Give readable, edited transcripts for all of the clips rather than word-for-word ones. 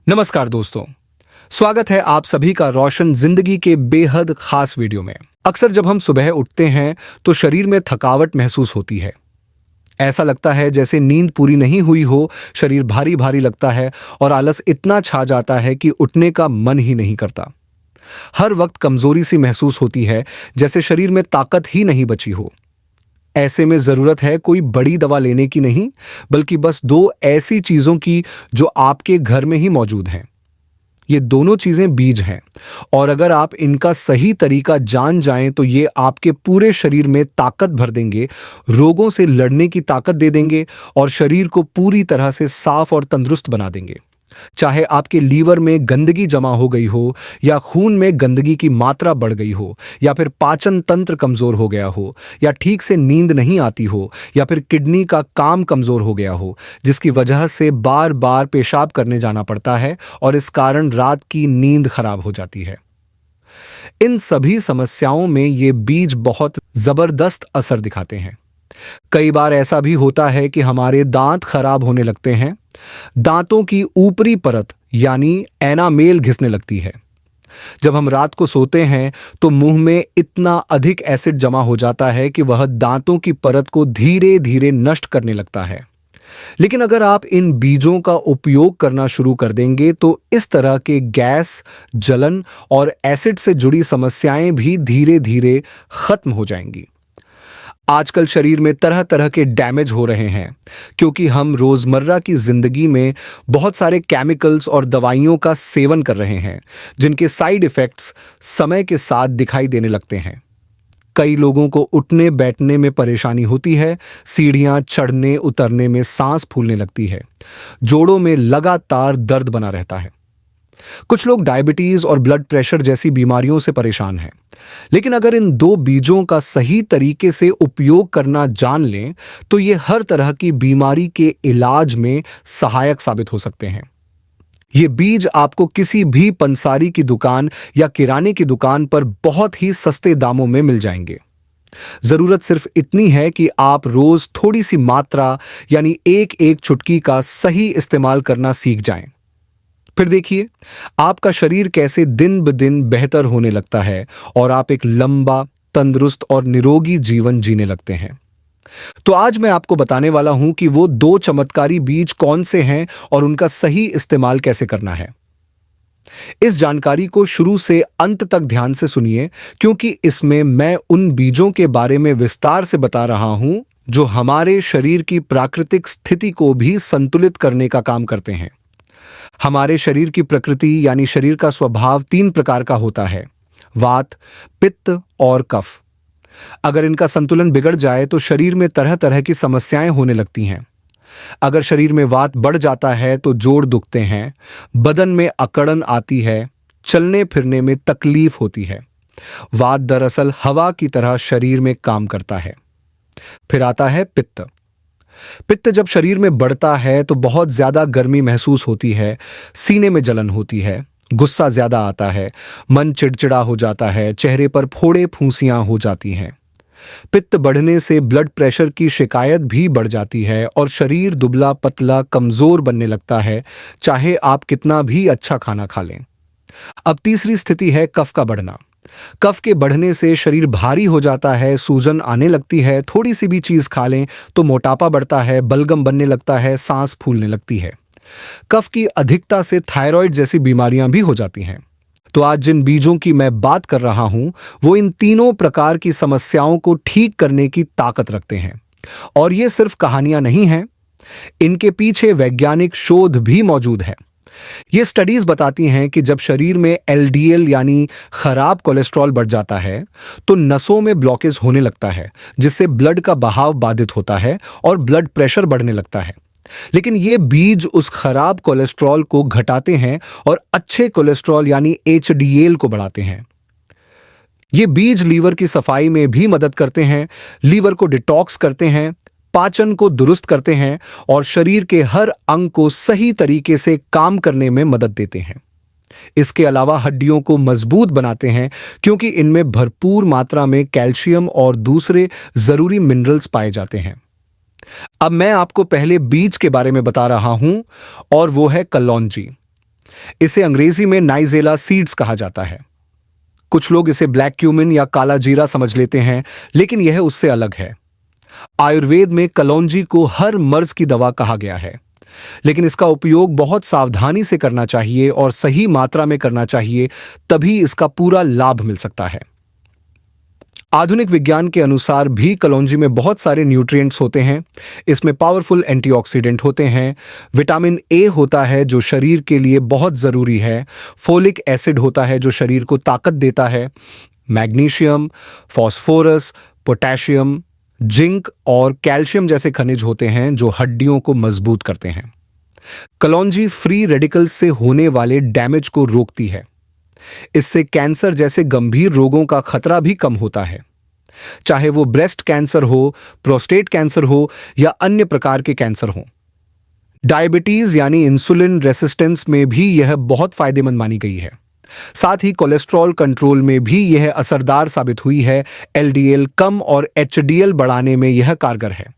नमस्कार दोस्तों। स्वागत है आप सभी का रोशन जिंदगी के बेहद खास वीडियो में। अक्सर जब हम सुबह उठते हैं तो शरीर में थकावट महसूस होती है। ऐसा लगता है जैसे नींद पूरी नहीं हुई हो, शरीर भारी भारी लगता है और आलस इतना छा जाता है कि उठने का मन ही नहीं करता। हर वक्त कमजोरी सी महसूस होती है, जैसे शरीर में ताकत ही नहीं बची हो। ऐसे में जरूरत है कोई बड़ी दवा लेने की नहीं, बल्कि बस दो ऐसी चीजों की जो आपके घर में ही मौजूद हैं। ये दोनों चीजें बीज हैं, और अगर आप इनका सही तरीका जान जाएं तो ये आपके पूरे शरीर में ताकत भर देंगे, रोगों से लड़ने की ताकत दे देंगे और शरीर को पूरी तरह से साफ और तंदुरुस्त बना देंगे। चाहे आपके लीवर में गंदगी जमा हो गई हो, या खून में गंदगी की मात्रा बढ़ गई हो, या फिर पाचन तंत्र कमजोर हो गया हो, या ठीक से नींद नहीं आती हो, या फिर किडनी का काम कमजोर हो गया हो, जिसकी वजह से बार बार पेशाब करने जाना पड़ता है और इस कारण रात की नींद खराब हो जाती है। इन सभी समस्याओं में ये बीज बहुत जबरदस्त असर दिखाते हैं। कई बार ऐसा भी होता है कि हमारे दांत खराब होने लगते हैं। दांतों की ऊपरी परत यानी एनामेल घिसने लगती है। जब हम रात को सोते हैं तो मुंह में इतना अधिक एसिड जमा हो जाता है कि वह दांतों की परत को धीरे धीरे नष्ट करने लगता है। लेकिन अगर आप इन बीजों का उपयोग करना शुरू कर देंगे तो इस तरह के गैस, जलन और एसिड से जुड़ी समस्याएं भी धीरे धीरे खत्म हो जाएंगी। आजकल शरीर में तरह तरह के डैमेज हो रहे हैं, क्योंकि हम रोजमर्रा की जिंदगी में बहुत सारे केमिकल्स और दवाइयों का सेवन कर रहे हैं, जिनके साइड इफेक्ट्स समय के साथ दिखाई देने लगते हैं। कई लोगों को उठने बैठने में परेशानी होती है, सीढ़ियां चढ़ने उतरने में सांस फूलने लगती है, जोड़ों में लगातार दर्द बना रहता है। कुछ लोग डायबिटीज और ब्लड प्रेशर जैसी बीमारियों से परेशान हैं। लेकिन अगर इन दो बीजों का सही तरीके से उपयोग करना जान लें तो ये हर तरह की बीमारी के इलाज में सहायक साबित हो सकते हैं। ये बीज आपको किसी भी पंसारी की दुकान या किराने की दुकान पर बहुत ही सस्ते दामों में मिल जाएंगे। जरूरत सिर्फ इतनी है कि आप रोज थोड़ी सी मात्रा यानी एक एक चुटकी का सही इस्तेमाल करना सीख जाएं। फिर देखिए आपका शरीर कैसे दिन ब दिन बेहतर होने लगता है और आप एक लंबा, तंदुरुस्त और निरोगी जीवन जीने लगते हैं। तो आज मैं आपको बताने वाला हूं कि वो दो चमत्कारी बीज कौन से हैं और उनका सही इस्तेमाल कैसे करना है। इस जानकारी को शुरू से अंत तक ध्यान से सुनिए, क्योंकि इसमें मैं उन बीजों के बारे में विस्तार से बता रहा हूं जो हमारे शरीर की प्राकृतिक स्थिति को भी संतुलित करने का काम करते हैं। हमारे शरीर की प्रकृति यानी शरीर का स्वभाव तीन प्रकार का होता है: वात, पित्त और कफ। अगर इनका संतुलन बिगड़ जाए तो शरीर में तरह तरह की समस्याएं होने लगती हैं। अगर शरीर में वात बढ़ जाता है तो जोड़ दुखते हैं, बदन में अकड़न आती है, चलने फिरने में तकलीफ होती है। वात दरअसल हवा की तरह शरीर में काम करता है। फिर आता है पित्त। पित्त जब शरीर में बढ़ता है तो बहुत ज्यादा गर्मी महसूस होती है, सीने में जलन होती है, गुस्सा ज्यादा आता है, मन चिड़चिड़ा हो जाता है, चेहरे पर फोड़े फूंसियां हो जाती हैं। पित्त बढ़ने से ब्लड प्रेशर की शिकायत भी बढ़ जाती है और शरीर दुबला पतला कमजोर बनने लगता है, चाहे आप कितना भी अच्छा खाना खा लें। अब तीसरी स्थिति है कफ का बढ़ना। कफ के बढ़ने से शरीर भारी हो जाता है, सूजन आने लगती है, थोड़ी सी भी चीज खा लें तो मोटापा बढ़ता है, बलगम बनने लगता है, सांस फूलने लगती है। कफ की अधिकता से थायराइड जैसी बीमारियां भी हो जाती हैं। तो आज जिन बीजों की मैं बात कर रहा हूं वो इन तीनों प्रकार की समस्याओं को ठीक करने की ताकत रखते हैं। और ये सिर्फ कहानियां नहीं हैं, इनके पीछे वैज्ञानिक शोध भी मौजूद है। ये स्टडीज बताती हैं कि जब शरीर में एलडीएल यानी खराब कोलेस्ट्रॉल बढ़ जाता है तो नसों में ब्लॉकेज होने लगता है, जिससे ब्लड का बहाव बाधित होता है और ब्लड प्रेशर बढ़ने लगता है। लेकिन ये बीज उस खराब कोलेस्ट्रॉल को घटाते हैं और अच्छे कोलेस्ट्रॉल यानी एचडीएल को बढ़ाते हैं। ये बीज लीवर की सफाई में भी मदद करते हैं, लीवर को डिटॉक्स करते हैं, पाचन को दुरुस्त करते हैं और शरीर के हर अंग को सही तरीके से काम करने में मदद देते हैं। इसके अलावा हड्डियों को मजबूत बनाते हैं, क्योंकि इनमें भरपूर मात्रा में कैल्शियम और दूसरे जरूरी मिनरल्स पाए जाते हैं। अब मैं आपको पहले बीज के बारे में बता रहा हूं और वो है कलौंजी। इसे अंग्रेजी में नाइजेला सीड्स कहा जाता है। कुछ लोग इसे ब्लैक क्यूमिन या काला जीरा समझ लेते हैं, लेकिन यह उससे अलग है। आयुर्वेद में कलौंजी को हर मर्ज की दवा कहा गया है, लेकिन इसका उपयोग बहुत सावधानी से करना चाहिए और सही मात्रा में करना चाहिए, तभी इसका पूरा लाभ मिल सकता है। आधुनिक विज्ञान के अनुसार भी कलौंजी में बहुत सारे न्यूट्रिएंट्स होते हैं। इसमें पावरफुल एंटीऑक्सीडेंट होते हैं, विटामिन ए होता है जो शरीर के लिए बहुत ज़रूरी है, फोलिक एसिड होता है जो शरीर को ताकत देता है, मैग्नीशियम, फॉस्फोरस, पोटेशियम, जिंक और कैल्शियम जैसे खनिज होते हैं जो हड्डियों को मजबूत करते हैं। कलौंजी फ्री रेडिकल्स से होने वाले डैमेज को रोकती है। इससे कैंसर जैसे गंभीर रोगों का खतरा भी कम होता है, चाहे वो ब्रेस्ट कैंसर हो, प्रोस्टेट कैंसर हो या अन्य प्रकार के कैंसर हो। डायबिटीज यानी इंसुलिन रेसिस्टेंस में भी यह बहुत फायदेमंद मानी गई है। साथ ही कोलेस्ट्रॉल कंट्रोल में भी यह असरदार साबित हुई है। एलडीएल कम और एचडीएल बढ़ाने में यह कारगर है।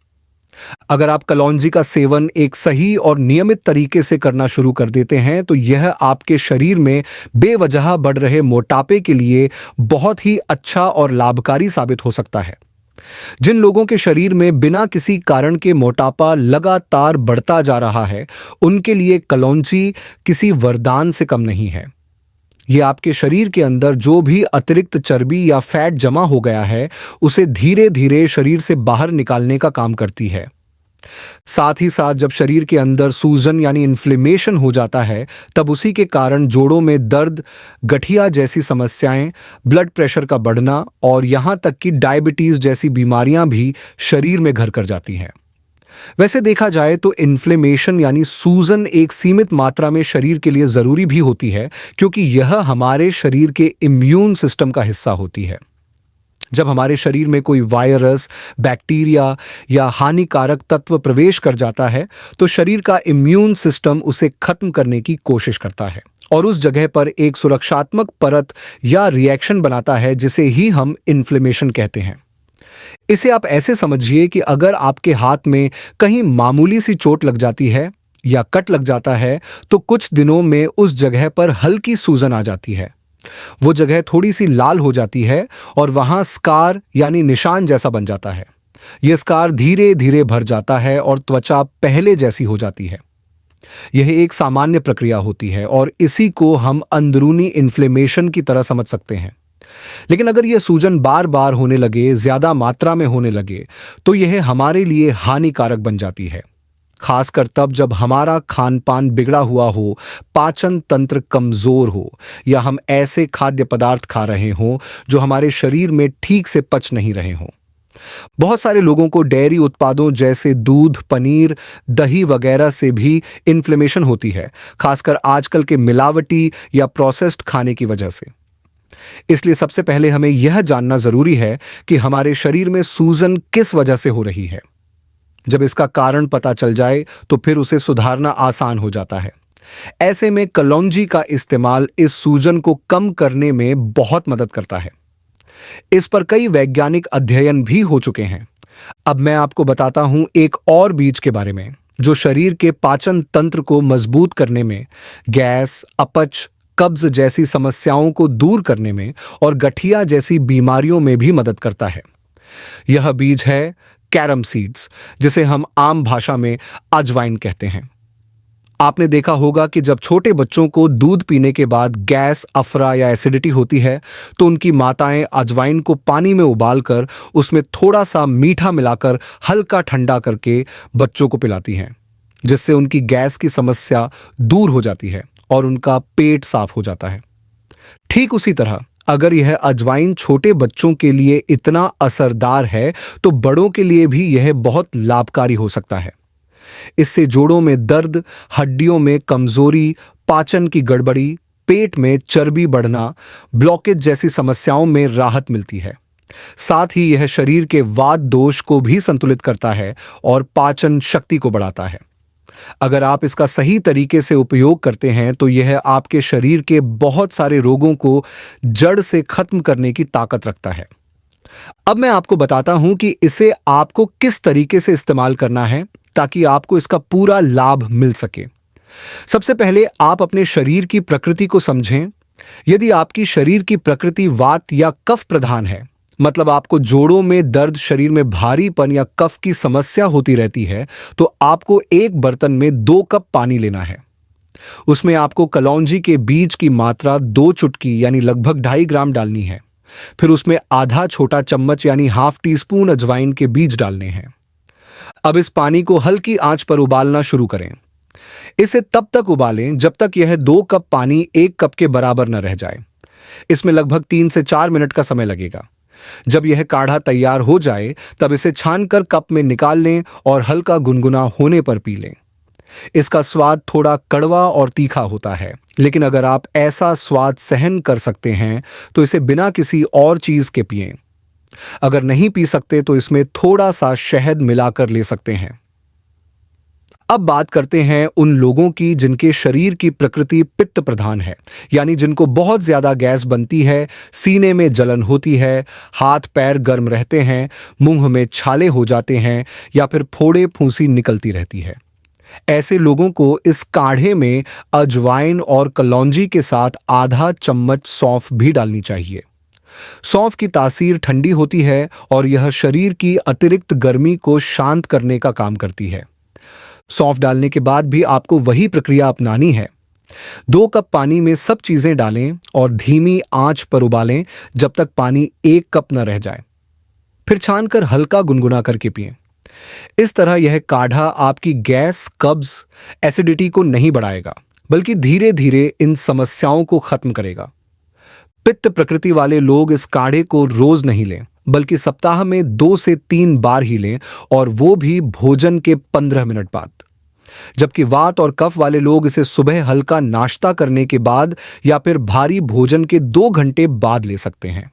अगर आप कलौंजी का सेवन एक सही और नियमित तरीके से करना शुरू कर देते हैं तो यह आपके शरीर में बेवजह बढ़ रहे मोटापे के लिए बहुत ही अच्छा और लाभकारी साबित हो सकता है। जिन लोगों के शरीर में बिना किसी कारण के मोटापा लगातार बढ़ता जा रहा है, उनके लिए कलौंजी किसी वरदान से कम नहीं है। यह आपके शरीर के अंदर जो भी अतिरिक्त चर्बी या फैट जमा हो गया है, उसे धीरे धीरे शरीर से बाहर निकालने का काम करती है। साथ ही साथ जब शरीर के अंदर सूजन यानी इन्फ्लेमेशन हो जाता है, तब उसी के कारण जोड़ों में दर्द, गठिया जैसी समस्याएं, ब्लड प्रेशर का बढ़ना और यहां तक कि डायबिटीज जैसी बीमारियां भी शरीर में घर कर जाती हैं। वैसे देखा जाए तो इन्फ्लेमेशन यानी सूजन एक सीमित मात्रा में शरीर के लिए जरूरी भी होती है, क्योंकि यह हमारे शरीर के इम्यून सिस्टम का हिस्सा होती है। जब हमारे शरीर में कोई वायरस, बैक्टीरिया या हानिकारक तत्व प्रवेश कर जाता है, तो शरीर का इम्यून सिस्टम उसे खत्म करने की कोशिश करता है और उस जगह पर एक सुरक्षात्मक परत या रिएक्शन बनाता है, जिसे ही हम इन्फ्लेमेशन कहते हैं। इसे आप ऐसे समझिए कि अगर आपके हाथ में कहीं मामूली सी चोट लग जाती है या कट लग जाता है, तो कुछ दिनों में उस जगह पर हल्की सूजन आ जाती है। वो जगह थोड़ी सी लाल हो जाती है और वहां स्कार यानी निशान जैसा बन जाता है। यह स्कार धीरे धीरे भर जाता है और त्वचा पहले जैसी हो जाती है। यह एक सामान्य प्रक्रिया होती है और इसी को हम अंदरूनी इन्फ्लेमेशन की तरह समझ सकते हैं। लेकिन अगर यह सूजन बार बार होने लगे, ज्यादा मात्रा में होने लगे, तो यह हमारे लिए हानिकारक बन जाती है। खासकर तब जब हमारा खान पान बिगड़ा हुआ हो, पाचन तंत्र कमजोर हो या हम ऐसे खाद्य पदार्थ खा रहे हों जो हमारे शरीर में ठीक से पच नहीं रहे हों। बहुत सारे लोगों को डेयरी उत्पादों जैसे दूध, पनीर, दही वगैरह से भी इन्फ्लेमेशन होती है, खासकर आजकल के मिलावटी या प्रोसेस्ड खाने की वजह से। इसलिए सबसे पहले हमें यह जानना जरूरी है कि हमारे शरीर में सूजन किस वजह से हो रही है। जब इसका कारण पता चल जाए तो फिर उसे सुधारना आसान हो जाता है। ऐसे में कलौंजी का इस्तेमाल इस सूजन को कम करने में बहुत मदद करता है। इस पर कई वैज्ञानिक अध्ययन भी हो चुके हैं। अब मैं आपको बताता हूं एक और बीज के बारे में जो शरीर के पाचन तंत्र को मजबूत करने में, गैस, अपच, कब्ज जैसी समस्याओं को दूर करने में और गठिया जैसी बीमारियों में भी मदद करता है। यह बीज है कैरम सीड्स, जिसे हम आम भाषा में अजवाइन कहते हैं। आपने देखा होगा कि जब छोटे बच्चों को दूध पीने के बाद गैस, अफरा या एसिडिटी होती है, तो उनकी माताएं अजवाइन को पानी में उबालकर उसमें थोड़ा सा मीठा मिलाकर हल्का ठंडा करके बच्चों को पिलाती हैं, जिससे उनकी गैस की समस्या दूर हो जाती है और उनका पेट साफ हो जाता है। ठीक उसी तरह अगर यह अजवाइन छोटे बच्चों के लिए इतना असरदार है, तो बड़ों के लिए भी यह बहुत लाभकारी हो सकता है। इससे जोड़ों में दर्द, हड्डियों में कमजोरी, पाचन की गड़बड़ी, पेट में चर्बी बढ़ना, ब्लॉकेज जैसी समस्याओं में राहत मिलती है। साथ ही यह शरीर के वात दोष को भी संतुलित करता है और पाचन शक्ति को बढ़ाता है। अगर आप इसका सही तरीके से उपयोग करते हैं तो यह आपके शरीर के बहुत सारे रोगों को जड़ से खत्म करने की ताकत रखता है। अब मैं आपको बताता हूं कि इसे आपको किस तरीके से इस्तेमाल करना है ताकि आपको इसका पूरा लाभ मिल सके। सबसे पहले आप अपने शरीर की प्रकृति को समझें। यदि आपकी शरीर की प्रकृति वात या कफ प्रधान है, मतलब आपको जोड़ों में दर्द, शरीर में भारीपन या कफ की समस्या होती रहती है, तो आपको एक बर्तन में 2 कप पानी लेना है। उसमें आपको कलौंजी के बीज की मात्रा 2 चुटकी यानी लगभग 2.5 ग्राम डालनी है। फिर उसमें आधा छोटा चम्मच यानी हाफ टी स्पून अजवाइन के बीज डालने हैं। अब इस पानी को हल्की आंच पर उबालना शुरू करें। इसे तब तक उबालें जब तक यह 2 कप पानी 1 कप के बराबर न रह जाए। इसमें लगभग 3 से 4 मिनट का समय लगेगा। जब यह काढ़ा तैयार हो जाए तब इसे छानकर कप में निकाल लें और हल्का गुनगुना होने पर पी लें। इसका स्वाद थोड़ा कड़वा और तीखा होता है, लेकिन अगर आप ऐसा स्वाद सहन कर सकते हैं तो इसे बिना किसी और चीज के पिएं। अगर नहीं पी सकते तो इसमें थोड़ा सा शहद मिलाकर ले सकते हैं। अब बात करते हैं उन लोगों की जिनके शरीर की प्रकृति पित्त प्रधान है, यानी जिनको बहुत ज्यादा गैस बनती है, सीने में जलन होती है, हाथ पैर गर्म रहते हैं, मुंह में छाले हो जाते हैं या फिर फोड़े फूंसी निकलती रहती है। ऐसे लोगों को इस काढ़े में अजवाइन और कलौंजी के साथ आधा चम्मच सौंफ भी डालनी चाहिए। सौंफ की तासीर ठंडी होती है और यह शरीर की अतिरिक्त गर्मी को शांत करने का काम करती है। सौंफ डालने के बाद भी आपको वही प्रक्रिया अपनानी है। 2 कप पानी में सब चीजें डालें और धीमी आंच पर उबालें जब तक पानी 1 कप न रह जाए। फिर छानकर हल्का गुनगुना करके पिएं। इस तरह यह काढ़ा आपकी गैस, कब्ज, एसिडिटी को नहीं बढ़ाएगा, बल्कि धीरे धीरे इन समस्याओं को खत्म करेगा। पित्त प्रकृति वाले लोग इस काढ़े को रोज नहीं लें, बल्कि सप्ताह में 2 से 3 बार ही लें, और वो भी भोजन के 15 मिनट बाद। जबकि वात और कफ वाले लोग इसे सुबह हल्का नाश्ता करने के बाद या फिर भारी भोजन के 2 घंटे बाद ले सकते हैं।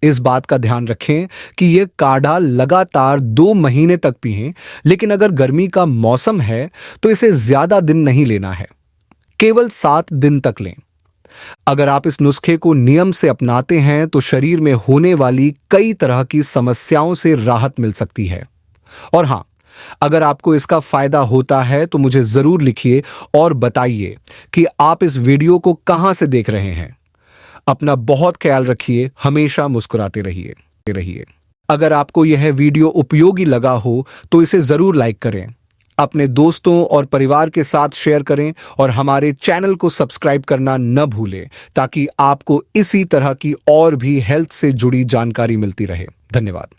इस बात का ध्यान रखें कि यह काढ़ा लगातार 2 महीने तक पिएं, लेकिन अगर गर्मी का मौसम है तो इसे ज्यादा दिन नहीं लेना है, केवल 7 दिन तक लें। अगर आप इस नुस्खे को नियम से अपनाते हैं तो शरीर में होने वाली कई तरह की समस्याओं से राहत मिल सकती है। और हां, अगर आपको इसका फायदा होता है तो मुझे जरूर लिखिए और बताइए कि आप इस वीडियो को कहां से देख रहे हैं। अपना बहुत ख्याल रखिए, हमेशा मुस्कुराते रहिए। अगर आपको यह वीडियो उपयोगी लगा हो तो इसे जरूर लाइक करें, अपने दोस्तों और परिवार के साथ शेयर करें और हमारे चैनल को सब्सक्राइब करना न भूलें, ताकि आपको इसी तरह की और भी हेल्थ से जुड़ी जानकारी मिलती रहे। धन्यवाद।